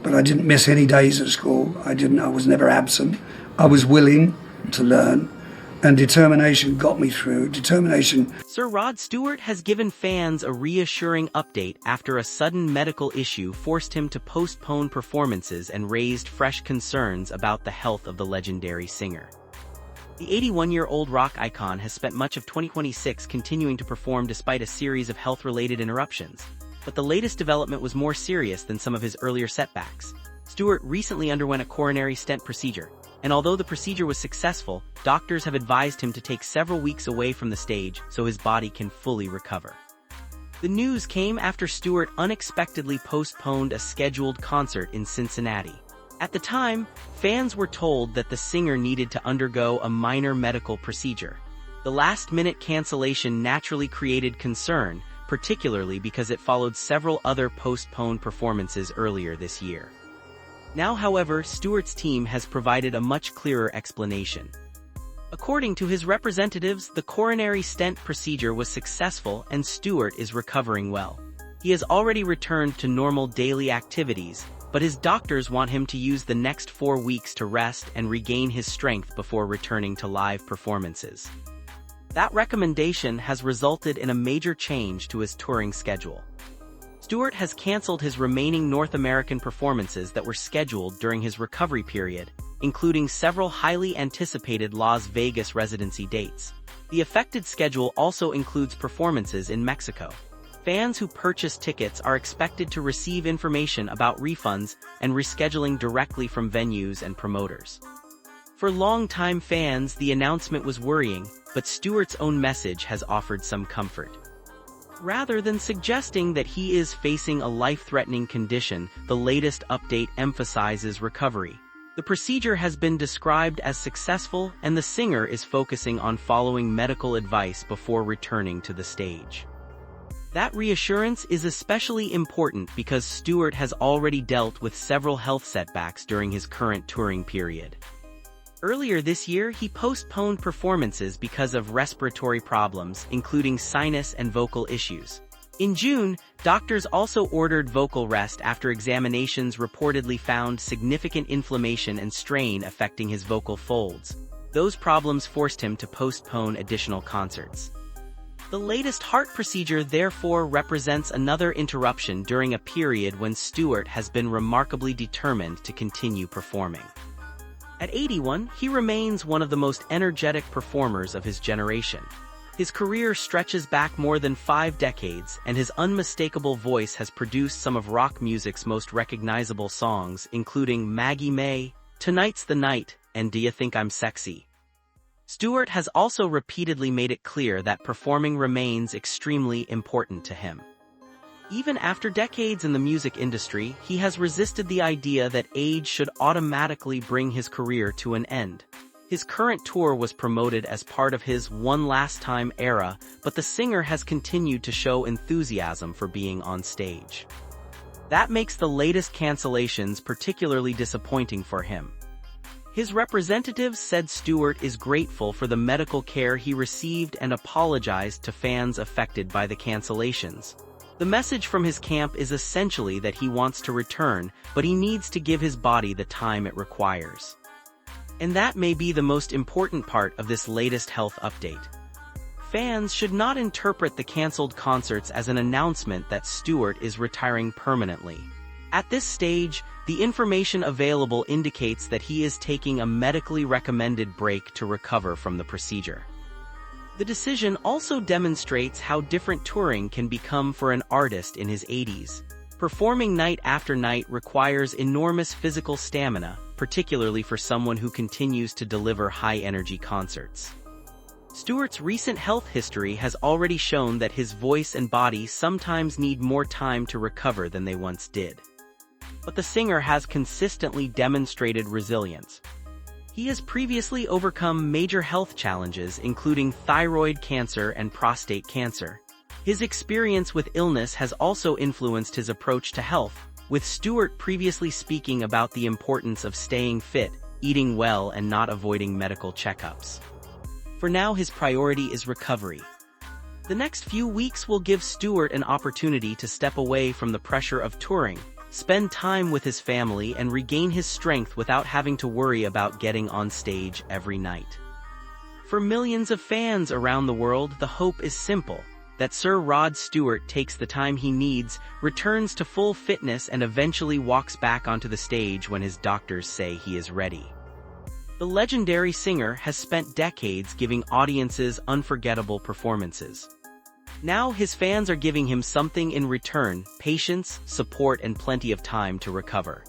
but I didn't miss any days at school. I was never absent. I was willing to learn, and determination got me through. Determination. Sir Rod Stewart has given fans a reassuring update after a sudden medical issue forced him to postpone performances and raised fresh concerns about the health of the legendary singer. The 81-year-old rock icon has spent much of 2026 continuing to perform despite a series of health-related interruptions. But the latest development was more serious than some of his earlier setbacks. Stewart recently underwent a coronary stent procedure, and although the procedure was successful, doctors have advised him to take several weeks away from the stage so his body can fully recover. The news came after Stewart unexpectedly postponed a scheduled concert in Cincinnati. At the time, fans were told that the singer needed to undergo a minor medical procedure. The last-minute cancellation naturally created concern, particularly because it followed several other postponed performances earlier this year. Now, however, Stewart's team has provided a much clearer explanation. According to his representatives, the coronary stent procedure was successful and Stewart is recovering well. He has already returned to normal daily activities, but his doctors want him to use the next 4 weeks to rest and regain his strength before returning to live performances. That recommendation has resulted in a major change to his touring schedule. Stewart has canceled his remaining North American performances that were scheduled during his recovery period, including several highly anticipated Las Vegas residency dates. The affected schedule also includes performances in Mexico. Fans who purchase tickets are expected to receive information about refunds and rescheduling directly from venues and promoters. For longtime fans, the announcement was worrying, but Stewart's own message has offered some comfort. Rather than suggesting that he is facing a life-threatening condition, the latest update emphasizes recovery. The procedure has been described as successful, and the singer is focusing on following medical advice before returning to the stage. That reassurance is especially important because Stewart has already dealt with several health setbacks during his current touring period. Earlier this year, he postponed performances because of respiratory problems, including sinus and vocal issues. In June, doctors also ordered vocal rest after examinations reportedly found significant inflammation and strain affecting his vocal folds. Those problems forced him to postpone additional concerts. The latest heart procedure therefore represents another interruption during a period when Stewart has been remarkably determined to continue performing. At 81, he remains one of the most energetic performers of his generation. His career stretches back more than 5 decades, and his unmistakable voice has produced some of rock music's most recognizable songs, including Maggie May, Tonight's the Night, and Do You Think I'm Sexy? Stewart has also repeatedly made it clear that performing remains extremely important to him. Even after decades in the music industry, he has resisted the idea that age should automatically bring his career to an end. His current tour was promoted as part of his One Last Time era, but the singer has continued to show enthusiasm for being on stage. That makes the latest cancellations particularly disappointing for him. His representatives said Stewart is grateful for the medical care he received and apologized to fans affected by the cancellations. The message from his camp is essentially that he wants to return, but he needs to give his body the time it requires. And that may be the most important part of this latest health update. Fans should not interpret the canceled concerts as an announcement that Stewart is retiring permanently. At this stage, the information available indicates that he is taking a medically recommended break to recover from the procedure. The decision also demonstrates how different touring can become for an artist in his 80s. Performing night after night requires enormous physical stamina, particularly for someone who continues to deliver high-energy concerts. Stewart's recent health history has already shown that his voice and body sometimes need more time to recover than they once did. But the singer has consistently demonstrated resilience. He has previously overcome major health challenges including thyroid cancer and prostate cancer. His experience with illness has also influenced his approach to health, with Stewart previously speaking about the importance of staying fit, eating well, and not avoiding medical checkups. For now, his priority is recovery. The next few weeks will give Stewart an opportunity to step away from the pressure of touring, spend time with his family, and regain his strength without having to worry about getting on stage every night. For millions of fans around the world, the hope is simple: that Sir Rod Stewart takes the time he needs, returns to full fitness, and eventually walks back onto the stage when his doctors say he is ready. The legendary singer has spent decades giving audiences unforgettable performances. Now his fans are giving him something in return: patience, support, and plenty of time to recover.